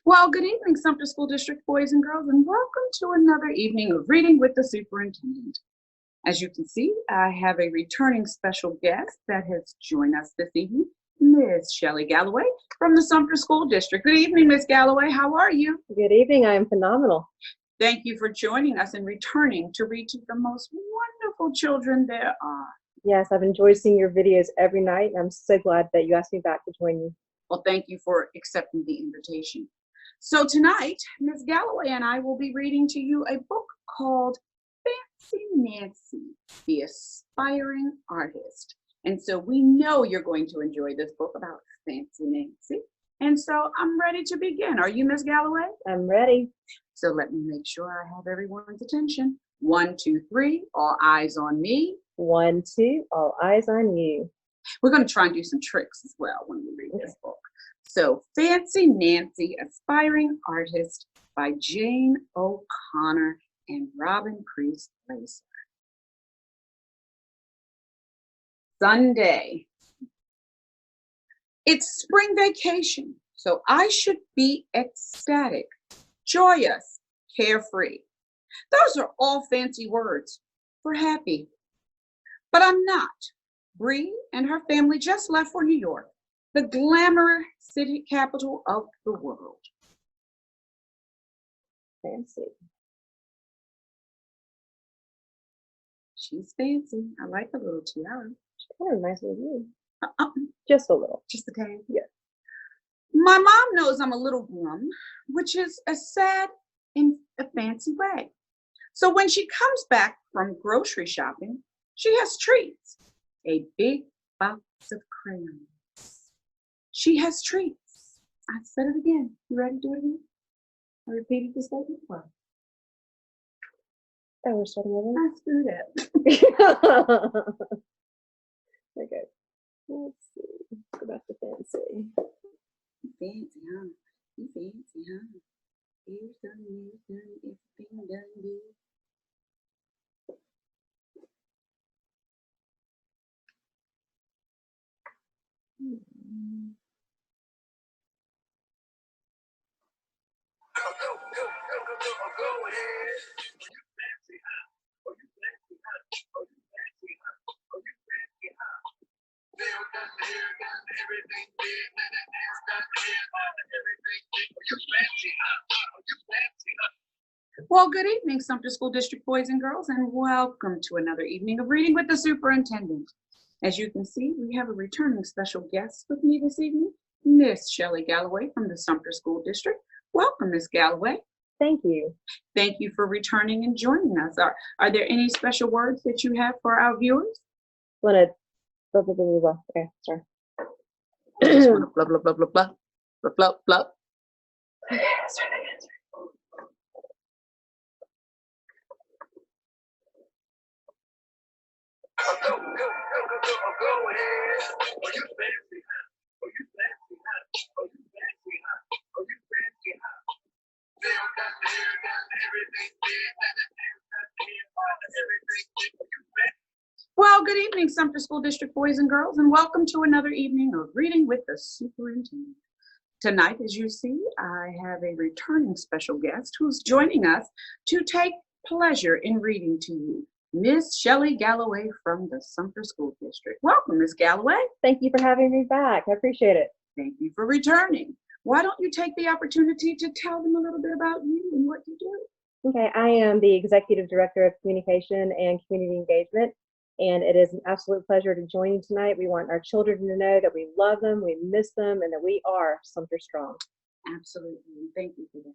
Well, good evening, Sumter School District boys and girls, and welcome to another evening of Reading with the Superintendent. As you can see, I have a returning special guest that has joined us this evening, Miss Shelly Galloway from the Sumter School District. Good evening, Miss Galloway. How are you? Good evening. I am phenomenal. Thank you for joining us and returning to reach the most wonderful children there are. Yes, I've enjoyed seeing your videos every night, and I'm so glad that you asked me back to join you. Well, thank you for accepting the invitation. So tonight, Ms. Galloway and I will be reading to you a book called Fancy Nancy, the Aspiring Artist. And so we know you're going to enjoy this book about Fancy Nancy. And so I'm ready to begin. Are you, Ms. Galloway? I'm ready. So let me make sure I have everyone's attention. 1, 2, 3, all eyes on me. 1, 2, all eyes on you. We're going to try and do some tricks as well when we read this book. So, Fancy Nancy, Aspiring Artist by Jane O'Connor and Robin Priest Lacer. Sunday. It's spring vacation, so I should be ecstatic, joyous, carefree. Those are all fancy words for happy. But I'm not. Bree and her family just left for New York, the glamour city capital of the world. Fancy. She's fancy. I like a little tiara. She's kind of nice with you. Uh-uh. Just a little. Just a tad. Yeah. My mom knows I'm a little glum, which is a sad in a fancy way. So when she comes back from grocery shopping, she has treats. A big box of crayons. She has treats. I said it again. You ready to do it again? I repeated the statement. Well, Oh, we're starting over? I screwed up. Okay. Let's see. Go back to fancy. Fancy, huh? You fancy, huh? Here's done, everything done good. Well, good evening, Sumter School District boys and girls, and welcome to another evening of Reading with the Superintendent. As you can see, we have a returning special guest with me this evening, Miss Shelly Galloway from the Sumter School District. Welcome, Miss Galloway. Thank you. Thank you for returning and joining us. Are there any special words that you have for our viewers? Want to blah, blah, blah, blah, blah. Okay, sorry. Just want to blah, blah, blah, blah, blah, blah, blah, blah. Okay, let's try that again. Well, good evening, Sumter School District boys and girls, and welcome to another evening of Reading with the Superintendent. Tonight, as you see, I have a returning special guest who's joining us to take pleasure in reading to you, Miss Shelly Galloway from the Sumter School District. Welcome, Miss Galloway. Thank you for having me back. I appreciate it. Thank you for returning. Why don't you take the opportunity to tell them a little bit about you and what you do? Okay, I am the Executive Director of Communication and Community Engagement, and it is an absolute pleasure to join you tonight. We want our children to know that we love them, we miss them, and that we are Sumter Strong. Absolutely, thank you for that.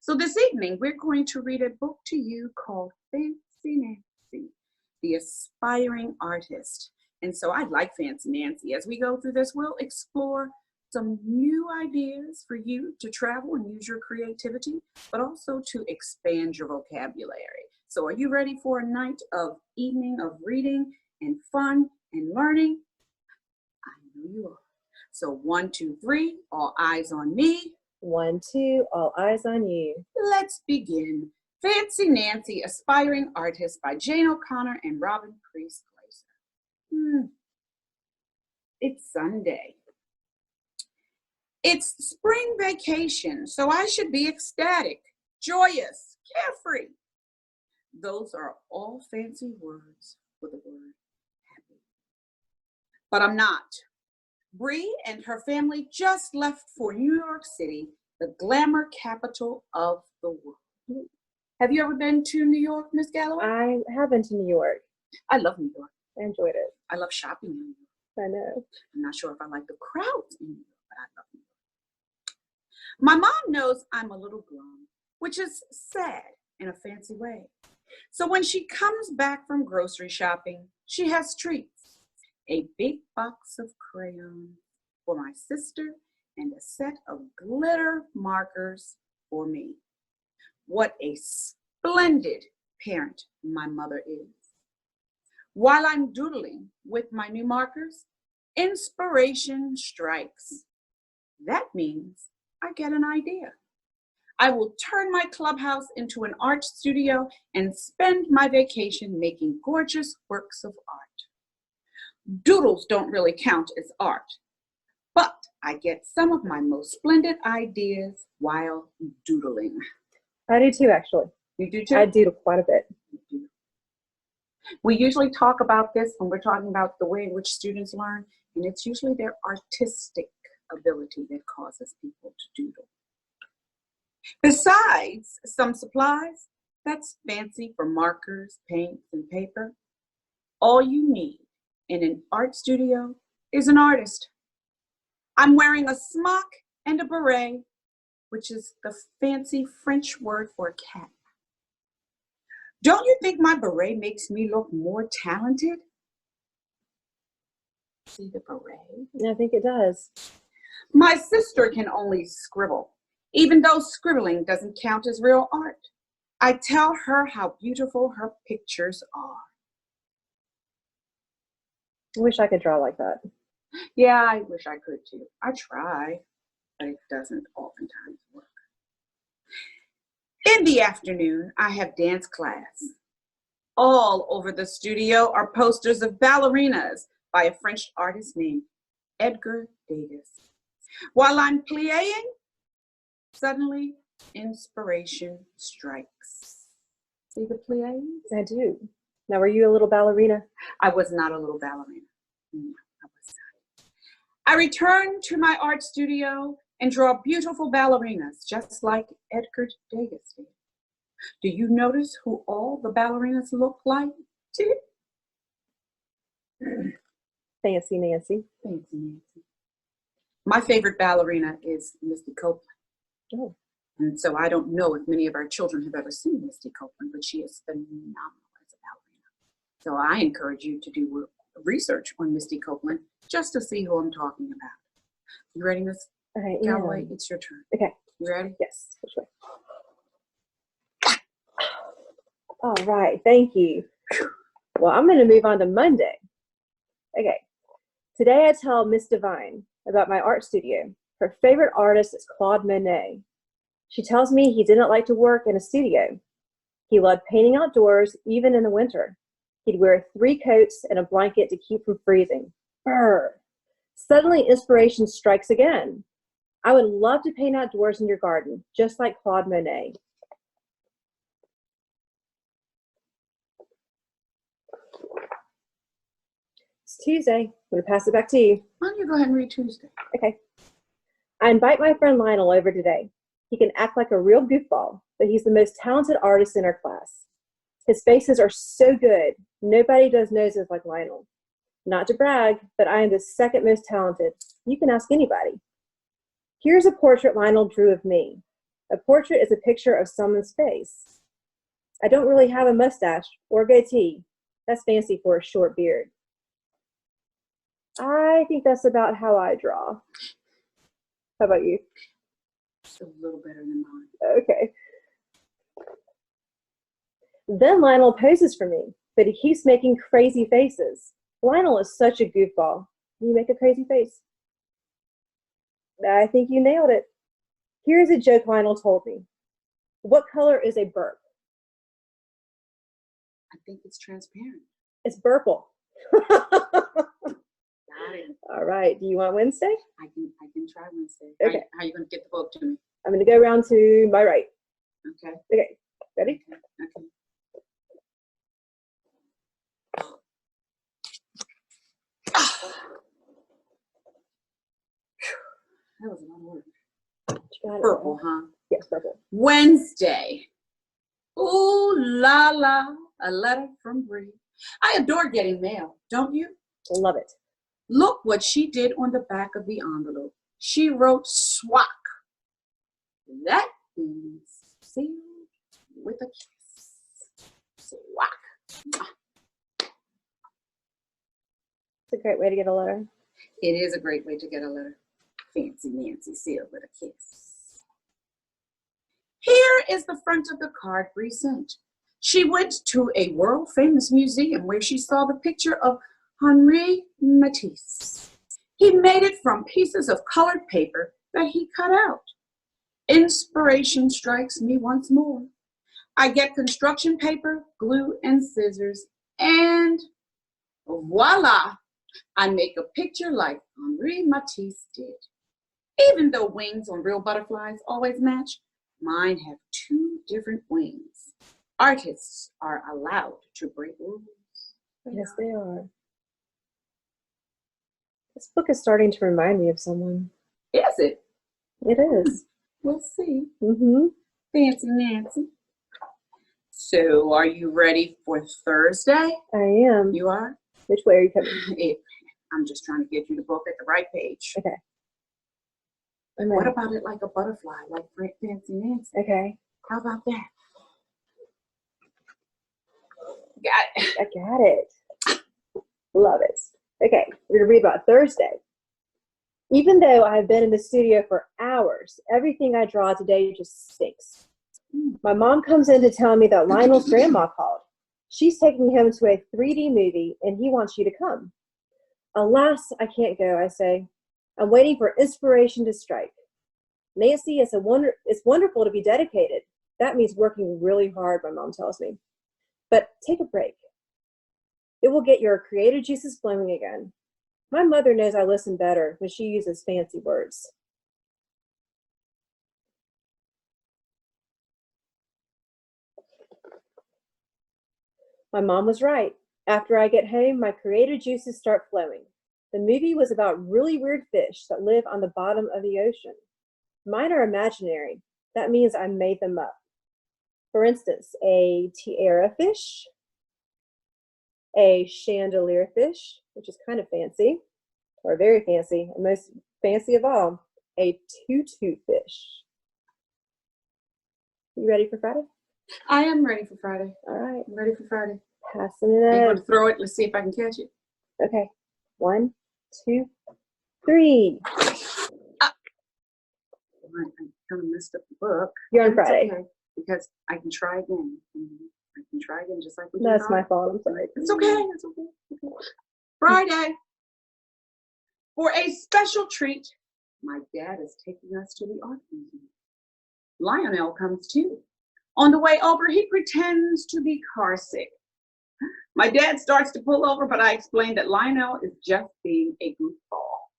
So this evening, we're going to read a book to you called Fancy Nancy, the Aspiring Artist. And so I like Fancy Nancy. As we go through this, we'll explore some new ideas for you to travel and use your creativity, but also to expand your vocabulary. So are you ready for a night of evening of reading and fun and learning? I know you are. So 1, 2, 3, all eyes on me. 1, 2, all eyes on you. Let's begin. Fancy Nancy, Aspiring Artist by Jane O'Connor and Robin Priest Lacer. It's Sunday. It's spring vacation, so I should be ecstatic, joyous, carefree. Those are all fancy words for the word happy. But I'm not. Bree and her family just left for New York City, the glamour capital of the world. Have you ever been to New York, Miss Galloway? I have been to New York. I love New York. I enjoyed it. I love shopping in New York. I know. I'm not sure if I like the crowds in New York, but I love New York. My mom knows I'm a little glum, which is sad in a fancy way. So when she comes back from grocery shopping, she has treats. A big box of crayons for my sister and a set of glitter markers for me. What a splendid parent my mother is. While I'm doodling with my new markers, inspiration strikes. That means I get an idea. I will turn my clubhouse into an art studio and spend my vacation making gorgeous works of art. Doodles don't really count as art, but I get some of my most splendid ideas while doodling. I do too, actually. You do too? I doodle quite a bit. We usually talk about this when we're talking about the way in which students learn, and it's usually their artistic ability that causes people to doodle. Besides some supplies, that's fancy for markers, paints, and paper, all you need in an art studio is an artist. I'm wearing a smock and a beret, which is the fancy French word for a cap. Don't you think my beret makes me look more talented? See the beret? I think it does. My sister can only scribble, even though scribbling doesn't count as real art. I tell her how beautiful her pictures are. I wish I could draw like that. Yeah, I wish I could too. I try, but it doesn't oftentimes work. In the afternoon, I have dance class. All over the studio are posters of ballerinas by a French artist named Edgar Degas. While I'm playing, suddenly inspiration strikes. See the plies? I do. Now, were you a little ballerina? I was not a little ballerina. No, I was not. I return to my art studio and draw beautiful ballerinas, just like Edgar Degas did. Do you notice who all the ballerinas look like? Fancy Nancy. Fancy Nancy. My favorite ballerina is Misty Copeland. Oh. And so I don't know if many of our children have ever seen Misty Copeland, but she is phenomenal as a ballerina. So I encourage you to do research on Misty Copeland just to see who I'm talking about. You ready, Miss Galloway? It's your turn. Okay. You ready? Yes. Which way? All right. Thank you. Well, I'm going to move on to Monday. Okay. Today I tell Miss Devine about my art studio. Her favorite artist is Claude Monet. She tells me he didn't like to work in a studio. He loved painting outdoors, even in the winter. He'd wear 3 coats and a blanket to keep from freezing. Brr. Suddenly, inspiration strikes again. I would love to paint outdoors in your garden, just like Claude Monet. It's Tuesday. I'm going to pass it back to you. Why don't you go ahead and read Tuesday? Okay. I invite my friend Lionel over today. He can act like a real goofball, but he's the most talented artist in our class. His faces are so good. Nobody does noses like Lionel. Not to brag, but I am the second most talented. You can ask anybody. Here's a portrait Lionel drew of me. A portrait is a picture of someone's face. I don't really have a mustache or goatee. That's fancy for a short beard. I think that's about how I draw. How about you? It's a little better than mine. Okay. Then Lionel poses for me, but he keeps making crazy faces. Lionel is such a goofball. Can you make a crazy face? I think you nailed it. Here's a joke Lionel told me. What color is a burp? I think it's transparent. It's purple. Got Friday. All right. Do you want Wednesday? I can try Wednesday. Okay. How you gonna get the book to me? I'm going to go around to my right. Okay. Okay. Ready? Okay. That was a lot of work. Purple, huh? Yes, purple. Wednesday. Ooh la la, a letter from Bree. I adore getting mail, don't you? Love it. Look what she did on the back of the envelope. She wrote SWAC. That means sealed with a kiss. SWAC. It's a great way to get a letter. It is a great way to get a letter. Fancy Nancy sealed with a kiss. Here is the front of the card Bree sent. She went to a world-famous museum where she saw the picture of Henri Matisse. He made it from pieces of colored paper that he cut out. Inspiration strikes me once more. I get construction paper, glue, and scissors, and voila! I make a picture like Henri Matisse did. Even though wings on real butterflies always match, mine have two different wings. Artists are allowed to break rules. Yes, they are. This book is starting to remind me of someone. Is it? It is. We'll see. Mm-hmm. Fancy Nancy. So, are you ready for Thursday? I am. You are? Which way are you coming? I'm just trying to get you the book at the right page. Okay. What about it like a butterfly, like Fancy Nancy? Okay. How about that? Got it. I got it. Love it. Okay, we're going to read about Thursday. Even though I've been in the studio for hours, everything I draw today just stinks. My mom comes in to tell me that Lionel's grandma called. She's taking him to a 3D movie, and he wants you to come. Alas, I can't go, I say. I'm waiting for inspiration to strike. Nancy, it's wonderful to be dedicated. That means working really hard, my mom tells me. But take a break. It will get your creative juices flowing again. My mother knows I listen better when she uses fancy words. My mom was right. After I get home, my creative juices start flowing. The movie was about really weird fish that live on the bottom of the ocean. Mine are imaginary. That means I made them up. For instance, a tiara fish, a chandelier fish, which is kind of fancy, or very fancy, and most fancy of all, a tutu fish. You ready for Friday? I am ready for Friday. All right. I'm ready for Friday. Passing it I'm up. going to throw it. Let's see if I can catch it. Okay. 1, 2, 3. I kind of messed up the book. You're on Friday. Okay, because I can try again. I can try again just like we did. That's my fault. I'm sorry. It's okay. It's okay. Friday. For a special treat, my dad is taking us to the art museum. Lionel comes too. On the way over, he pretends to be car sick. My dad starts to pull over, but I explain that Lionel is just being a goofball.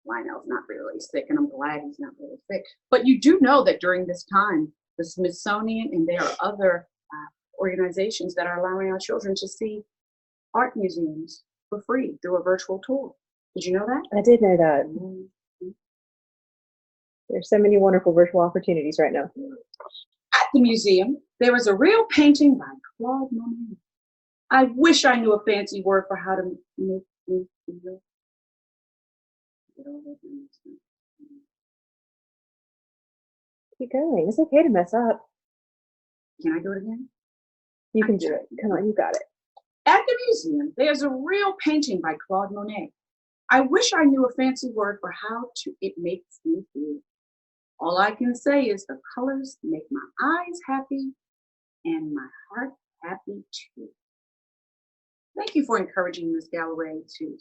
Lionel's not really sick, and I'm glad he's not really sick. But you do know that during this time, the Smithsonian and there are other organizations that are allowing our children to see art museums for free through a virtual tour. Did you know that? I did know that. Mm-hmm. There's so many wonderful virtual opportunities right now. At the museum, there is a real painting by Claude Monet. I wish I knew a fancy word for how to make me feel. Keep going. It's okay to mess up. Can I do it again? You can do it. Come on, you got it. At the museum, there's a real painting by Claude Monet. I wish I knew a fancy word for how it makes me feel. All I can say is the colors make my eyes happy and my heart happy too. Thank you for encouraging Ms. Galloway to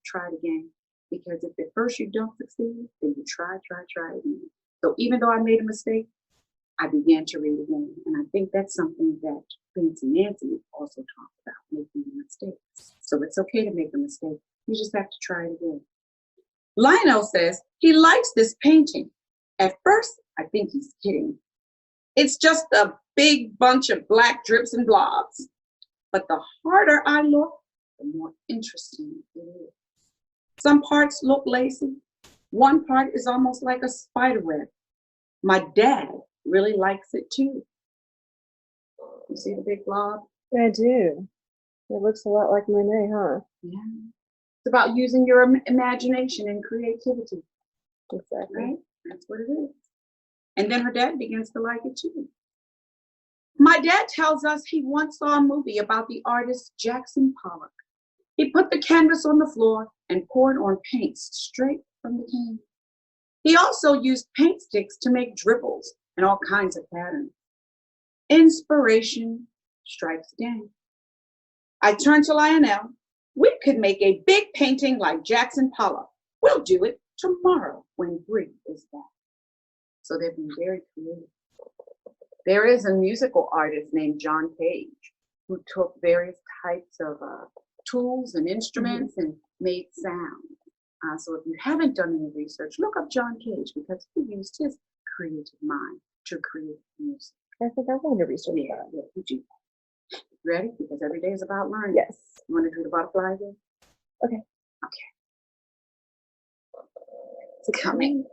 try it again, because if at first you don't succeed, then you try again. So even though I made a mistake, I began to read again. And I think that's something that Fancy Nancy also talked about, making mistakes. So it's okay to make a mistake. You just have to try it again. Lionel says he likes this painting. At first, I think he's kidding. It's just a big bunch of black drips and blobs. But the harder I look, the more interesting it is. Some parts look lazy. One part is almost like a spider web. My dad really likes it too. You see the big blob? I do. It looks a lot like Monet, huh? Yeah. It's about using your imagination and creativity. Exactly. Right? That's what it is. And then her dad begins to like it too. My dad tells us he once saw a movie about the artist Jackson Pollock. He put the canvas on the floor and poured on paints straight from the can. He also used paint sticks to make dribbles and all kinds of patterns. Inspiration strikes again. I turned to Lionel. We could make a big painting like Jackson Pollock. We'll do it tomorrow when Bree is back. So they've been very creative. There is a musical artist named John Cage who took various types of tools and instruments and made sound. So if you haven't done any research, look up John Cage because he used his creative mind to create music. I think I want to research that. Yeah, you do. Ready? Because every day is about learning. Yes. You want to do the butterfly again? Okay. It's coming.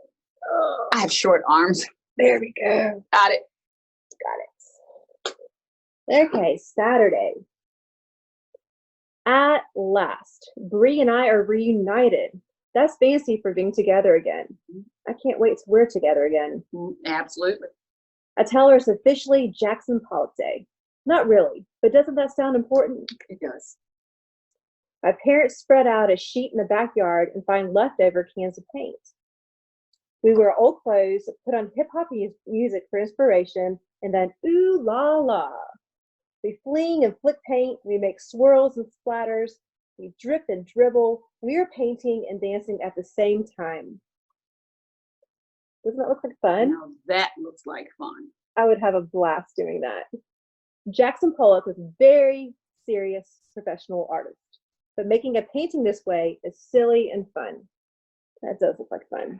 Oh, I have short arms. There we go. Got it. Okay, Saturday. At last, Bree and I are reunited. That's fancy for being together again. I can't wait till we're together again. Absolutely. I tell her it's officially Jackson Pollock Day. Not really, but doesn't that sound important? It does. My parents spread out a sheet in the backyard and find leftover cans of paint. We wear old clothes, put on hip-hop music for inspiration, and then ooh la la. We fling and flick paint, we make swirls and splatters, we drip and dribble, we are painting and dancing at the same time. Doesn't that look like fun? Now that looks like fun. I would have a blast doing that. Jackson Pollock was a very serious professional artist, but making a painting this way is silly and fun. That does look like fun.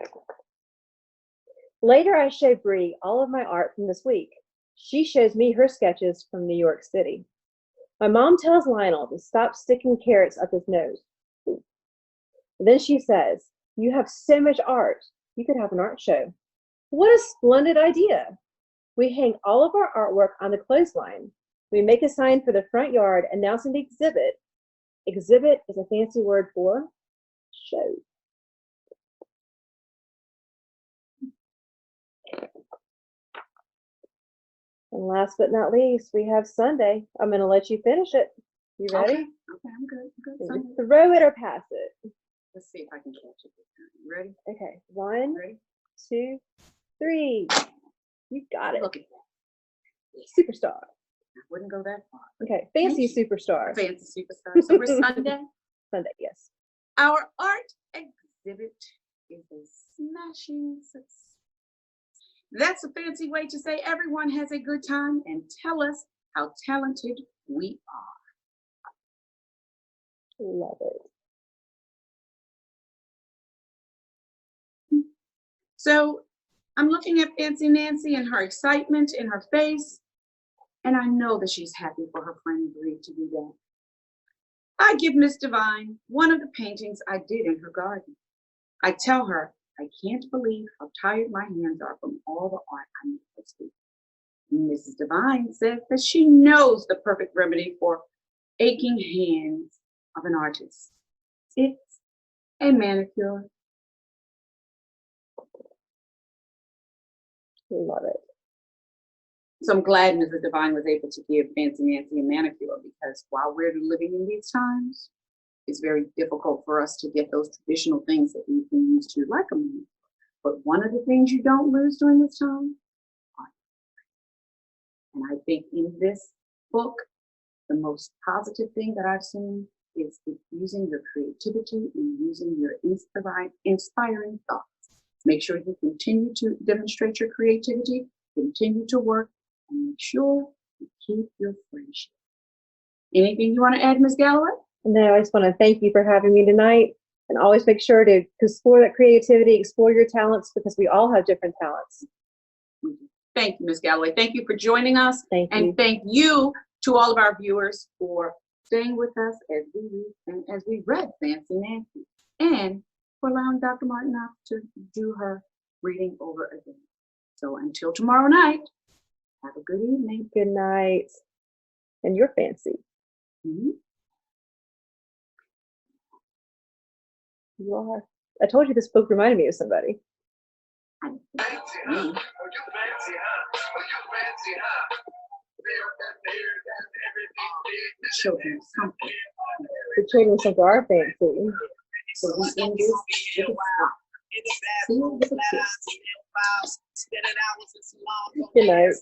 Later, I show Bree all of my art from this week. She shows me her sketches from New York City. My mom tells Lionel to stop sticking carrots up his nose. And then she says, "You have so much art. You could have an art show." What a splendid idea. We hang all of our artwork on the clothesline. We make a sign for the front yard announcing the exhibit. Exhibit is a fancy word for show. And last but not least, we have Sunday. I'm going to let you finish it. You ready? Okay, I'm good. Sunday. Throw it or pass it. Let's see if I can catch it this time. You ready? Okay, 1, Ready? 2, 3. You got it. Look at that. Superstar. I wouldn't go that far. Okay, fancy superstar. Fancy superstar. So we're Sunday. Sunday, yes. Our art exhibit is a smashing success. That's a fancy way to say everyone has a good time and tell us how talented we are. Love it. So I'm looking at Fancy Nancy and her excitement in her face, and I know that she's happy for her friend Bree to be back. I give Miss Devine one of the paintings I did in her garden. I tell her I can't believe how tired my hands are from all the art I made this week. Mrs. Devine says that she knows the perfect remedy for aching hands of an artist. It's a manicure. Love it. So I'm glad Mrs. Devine was able to give Fancy Nancy a manicure because while we're living in these times, it's very difficult for us to get those traditional things that we've been used to, like a manicure. But one of the things you don't lose during this time, art. And I think in this book, the most positive thing that I've seen is using your creativity and using your inspiring thoughts. Make sure you continue to demonstrate your creativity, continue to work, and make sure you keep your friendship. Anything you want to add, Ms. Galloway? And then I just want to thank you for having me tonight. And always make sure to explore that creativity, explore your talents, because we all have different talents. Thank you, Ms. Galloway. Thank you for joining us. Thank you. And thank you to all of our viewers for staying with us as we read and as we read Fancy Nancy, and for allowing Dr. Martin-Knox to do her reading over again. So until tomorrow night, have a good evening. Good night. And you're fancy. Mm-hmm. You are. I told you this book reminded me of somebody. Children, something. The children think are fancy. So we end this with a smile. See you with a kiss. Good night.